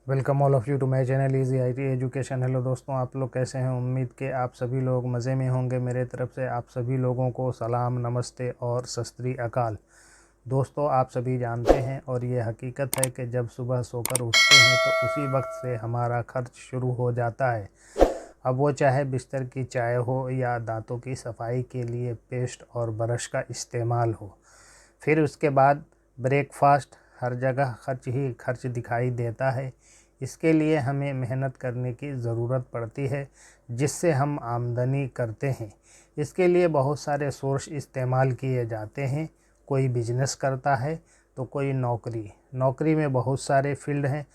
Welcome all of you to my channel easy IT education. Hello दोस्तों, आप लोग कैसे हैं? उम्मीद के आप सभी लोग मज़े में होंगे। मेरे तरफ से आप सभी लोगों को सलाम, नमस्ते और सत श्री अकाल। दोस्तों, आप सभी जानते हैं और ये हकीकत है कि जब सुबह सोकर उठते हैं तो उसी वक्त से हमारा खर्च शुरू हो जाता है। अब वो चाहे बिस्तर की चाय हो या दांतों की सफाई के लिए पेस्ट और ब्रश का इस्तेमाल हो। फिर उसके बाद ब्रेकफास्ट, हर जगह खर्च ही खर्च दिखाई देता है। इसके लिए हमें मेहनत करने की ज़रूरत पड़ती है जिससे हम आमदनी करते हैं। इसके लिए बहुत सारे सोर्स इस्तेमाल किए जाते हैं। कोई बिजनेस करता है तो कोई नौकरी में बहुत सारे फील्ड हैं।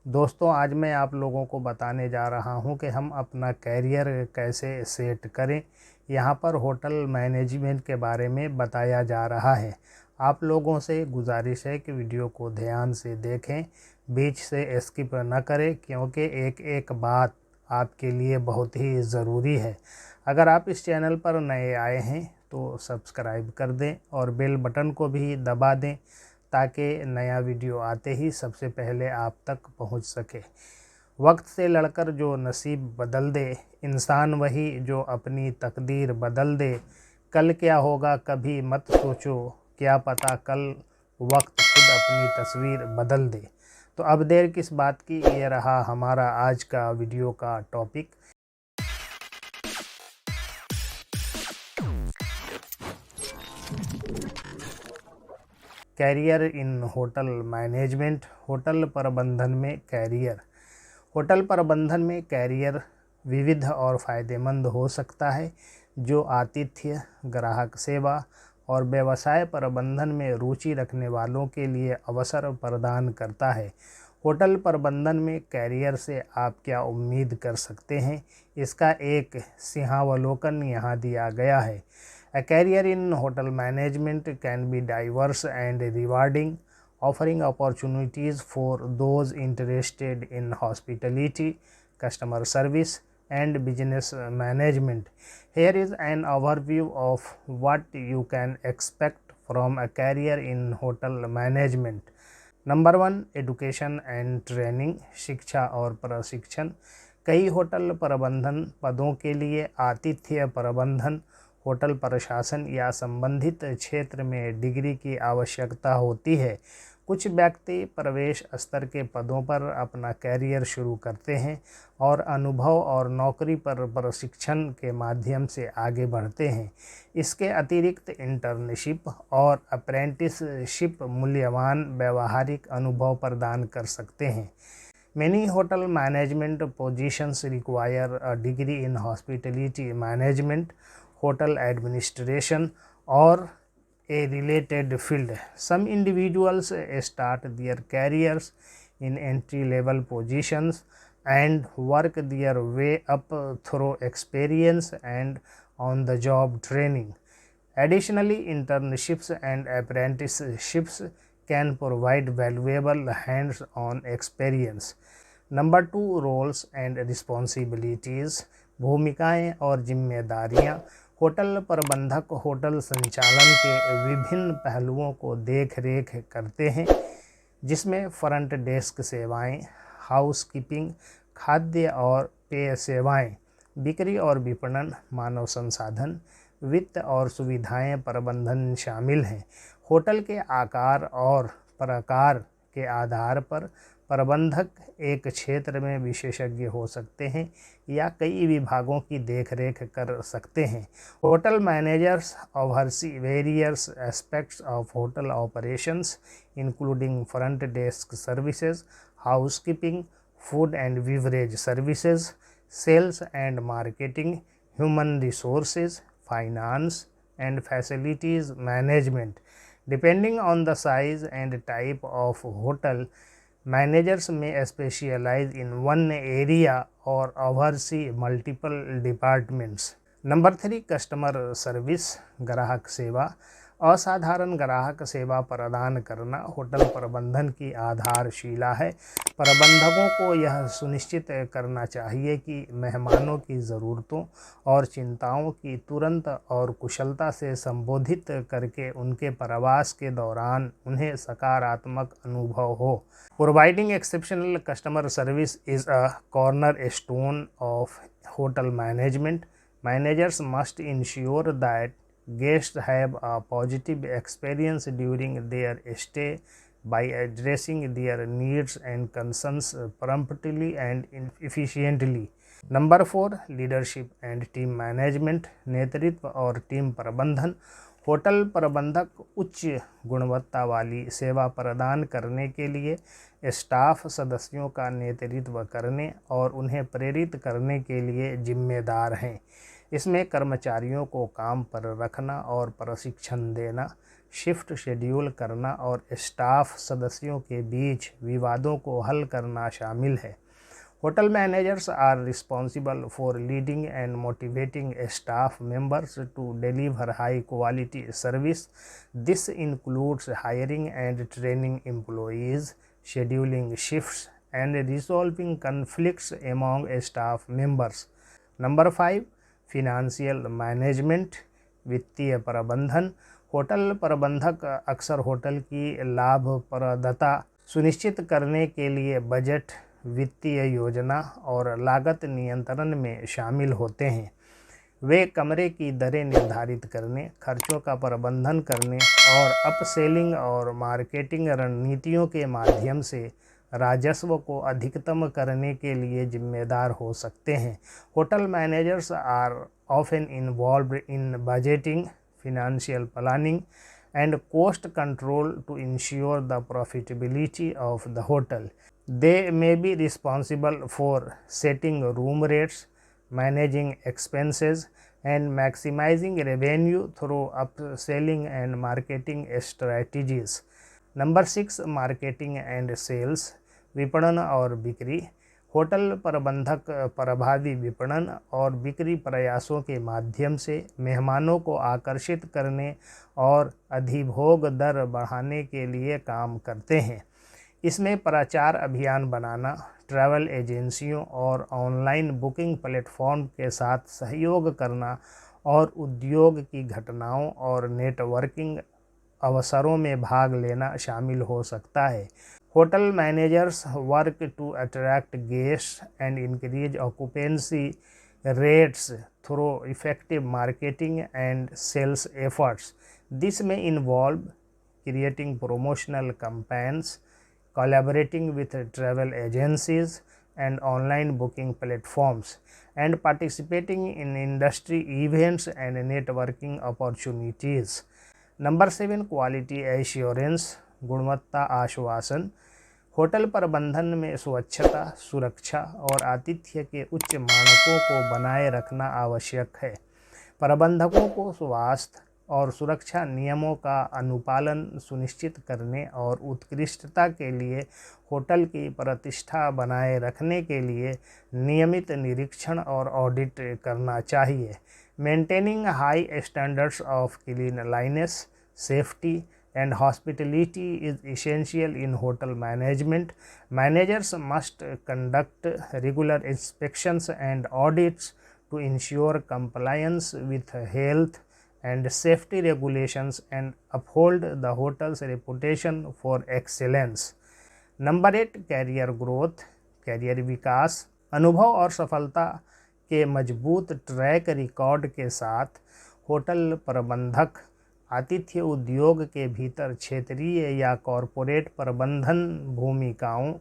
दोस्तों, आज मैं आप लोगों को बताने जा रहा हूं कि हम अपना कैरियर कैसे सेट करें। यहां पर होटल मैनेजमेंट के बारे में बताया जा रहा है। आप लोगों से गुजारिश है कि वीडियो को ध्यान से देखें, बीच से स्किप न करें, क्योंकि एक एक बात आपके लिए बहुत ही ज़रूरी है। अगर आप इस चैनल पर नए आए हैं तो सब्सक्राइब कर दें और बेल बटन को भी दबा दें ताकि नया वीडियो आते ही सबसे पहले आप तक पहुंच सके। वक्त से लड़कर जो नसीब बदल दे, इंसान वही जो अपनी तकदीर बदल दे। कल क्या होगा कभी मत सोचो, क्या पता कल वक्त खुद अपनी तस्वीर बदल दे। तो अब देर किस बात की, ये रहा हमारा आज का वीडियो का topic. Career in hotel management. Hotel प्रबंधन में कैरियर विविध और फ़ायदेमंद हो सकता है, जो आतिथ्य, ग्राहक सेवा और व्यवसाय प्रबंधन में रुचि रखने वालों के लिए अवसर प्रदान करता है। होटल प्रबंधन में कैरियर से आप क्या उम्मीद कर सकते हैं, इसका एक सिंहावलोकन यहाँ दिया गया है। A career in hotel management can be diverse and rewarding, offering opportunities for those interested in hospitality, customer service, and business management. Here is an overview of what you can expect from a career in hotel management. Number 1, education and training, शिक्षा और प्रशिक्षण। कई hotel प्रबंधन पदों के लिए आतिथ्य प्रबंधन, होटल प्रशासन या संबंधित क्षेत्र में डिग्री की आवश्यकता होती है। कुछ व्यक्ति प्रवेश स्तर के पदों पर अपना कैरियर शुरू करते हैं और अनुभव और नौकरी पर प्रशिक्षण के माध्यम से आगे बढ़ते हैं। इसके अतिरिक्त इंटर्नशिप और अप्रेंटिसशिप मूल्यवान व्यावहारिक अनुभव प्रदान कर सकते हैं। Many hotel management positions require a degree in hospitality management, hotel administration, or a related field. Some individuals start their careers in entry-level positions and work their way up through experience and on-the-job training. Additionally, internships and apprenticeships can provide valuable hands-on experience. Number 2, roles and responsibilities, भूमिकाएं और जिम्मेदारियां। Hotel प्रबंधक hotel संचालन के विभिन्न पहलुओं को देख रेख करते हैं, जिसमें फ्रंट डेस्क सेवाएं, हाउसकीपिंग, खाद्य और पेय सेवाएं, बिक्री और विपणन, मानव संसाधन, वित्त और सुविधाएं प्रबंधन शामिल हैं। होटल के आकार और प्रकार के आधार पर प्रबंधक एक क्षेत्र में विशेषज्ञ हो सकते हैं या कई विभागों की देखरेख कर सकते हैं। Hotel managers oversee various aspects of hotel operations including front desk services, housekeeping, food and beverage services, sales and marketing, human resources, finance and facilities management. Depending on the size and type of hotel, managers may specialize in one area or oversee multiple departments. Number 3, customer service, ग्राहक सेवा। असाधारण ग्राहक सेवा प्रदान करना hotel प्रबंधन की आधारशिला है। प्रबंधकों को यह सुनिश्चित करना चाहिए कि मेहमानों की ज़रूरतों और चिंताओं की तुरंत और कुशलता से संबोधित करके उनके प्रवास के दौरान उन्हें सकारात्मक अनुभव हो। Providing exceptional customer service is a cornerstone of hotel management. Managers must ensure that guests have a positive experience during their stay by addressing their needs and concerns promptly and efficiently. Number 4, leadership and team management, नेतृत्व और team प्रबंधन। Hotel प्रबंधक उच्च गुणवत्ता वाली सेवा प्रदान करने के लिए स्टाफ सदस्यों का नेतृत्व करने और उन्हें प्रेरित करने के लिए जिम्मेदार हैं। इसमें कर्मचारियों को काम पर रखना और प्रशिक्षण देना, शिफ्ट शेड्यूल करना और स्टाफ सदस्यों के बीच विवादों को हल करना शामिल है। Hotel managers are responsible for leading and motivating staff members to deliver high quality service. This includes hiring and training employees, scheduling shifts, and resolving conflicts among staff members. Number 5, financial management, वित्तीय प्रबंधन। Hotel प्रबंधक अक्सर hotel की लाभप्रदता सुनिश्चित करने के लिए बजट, वित्तीय योजना और लागत नियंत्रण में शामिल होते हैं। वे कमरे की दरें निर्धारित करने, खर्चों का प्रबंधन करने और अपसेलिंग और मार्केटिंग रणनीतियों के माध्यम से राजस्व को अधिकतम करने के लिए जिम्मेदार हो सकते हैं। Hotel managers are often involved in budgeting, financial planning, and cost control to ensure the profitability of the hotel. They may be responsible for setting room rates, managing expenses, and maximizing revenue through upselling and marketing strategies. Number 6, marketing and sales, विपणन और बिक्री। Hotel प्रबंधक प्रभावी विपणन और बिक्री प्रयासों के माध्यम से मेहमानों को आकर्षित करने और अधिभोग दर बढ़ाने के लिए काम करते हैं। इसमें प्रचार अभियान बनाना, ट्रैवल एजेंसियों और ऑनलाइन बुकिंग प्लेटफॉर्म के साथ सहयोग करना और उद्योग की घटनाओं और नेटवर्किंग अवसरों में भाग लेना शामिल हो सकता है। Hotel managers work to attract guests and increase occupancy rates through effective marketing and sales efforts. This में involve creating promotional campaigns, collaborating with travel agencies and online booking platforms, and participating in industry events and networking opportunities. Number 7, quality assurance, गुणवत्ता आश्वासन। Hotel प्रबंधन में स्वच्छता, सुरक्षा और आतिथ्य के उच्च मानकों को बनाए रखना आवश्यक है। प्रबंधकों को स्वास्थ्य और सुरक्षा नियमों का अनुपालन सुनिश्चित करने और उत्कृष्टता के लिए होटल की प्रतिष्ठा बनाए रखने के लिए नियमित निरीक्षण और ऑडिट करना चाहिए। Maintaining high standards of cleanliness, safety and hospitality is essential in hotel management. Managers must conduct regular inspections and audits to ensure compliance with health and safety regulations and uphold the hotel's reputation for excellence. Number 8, career growth, career विकास। अनुभव और सफलता के मजबूत track record के साथ hotel प्रबंधक आतिथ्य उद्योग के भीतर क्षेत्रीय या कॉरपोरेट प्रबंधन भूमिकाओं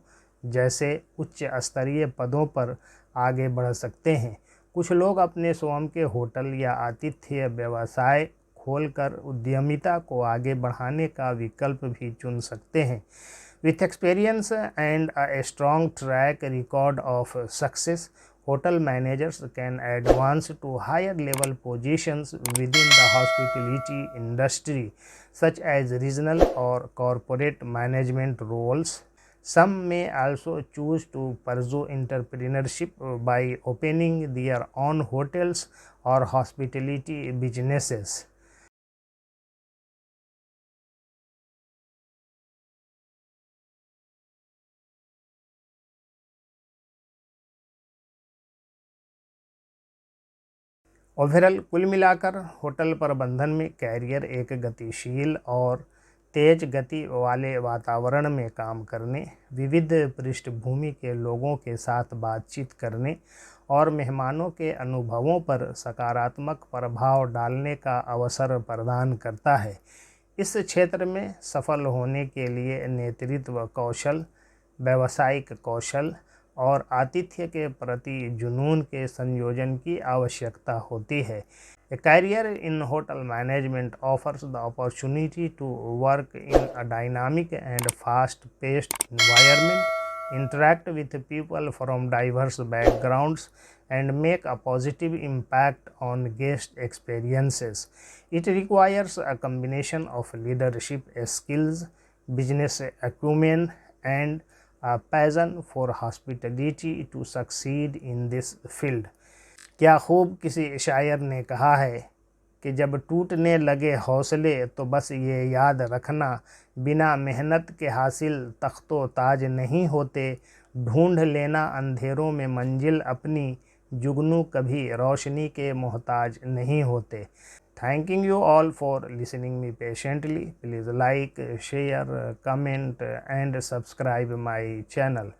जैसे उच्च स्तरीय पदों पर आगे बढ़ सकते हैं। कुछ लोग अपने स्वयं के होटल या आतिथ्य व्यवसाय खोलकर उद्यमिता को आगे बढ़ाने का विकल्प भी चुन सकते हैं। With experience and a strong track record of success, hotel managers can advance to higher level positions within the hospitality industry, such as regional or corporate management roles. Some may also choose to pursue entrepreneurship by opening their own hotels or hospitality businesses. Overall कुल मिलाकर hotel प्रबंधन में career एक गतिशील और तेज गति वाले वातावरण में काम करने, विविध पृष्ठभूमि के लोगों के साथ बातचीत करने और मेहमानों के अनुभवों पर सकारात्मक प्रभाव डालने का अवसर प्रदान करता है। इस क्षेत्र में सफल होने के लिए नेतृत्व कौशल, व्यावसायिक कौशल और आतिथ्य के प्रति जुनून के संयोजन की आवश्यकता होती है। A career in hotel management offers the opportunity to work in a dynamic and fast-paced environment, interact with people from diverse backgrounds, and make a positive impact on guest experiences. It requires a combination of leadership skills, business acumen, and a passion for hospitality to succeed in this field. क्या खूब किसी शायर ने कहा है कि जब टूटने लगे हौसले तो बस ये याद रखना, बिना मेहनत के हासिल तख्तो ताज नहीं होते। ढूंढ लेना अंधेरों में मंजिल अपनी, जुगनू कभी रोशनी के मोहताज नहीं होते। Thanking you all for listening me patiently. Please like, share, comment and subscribe my channel.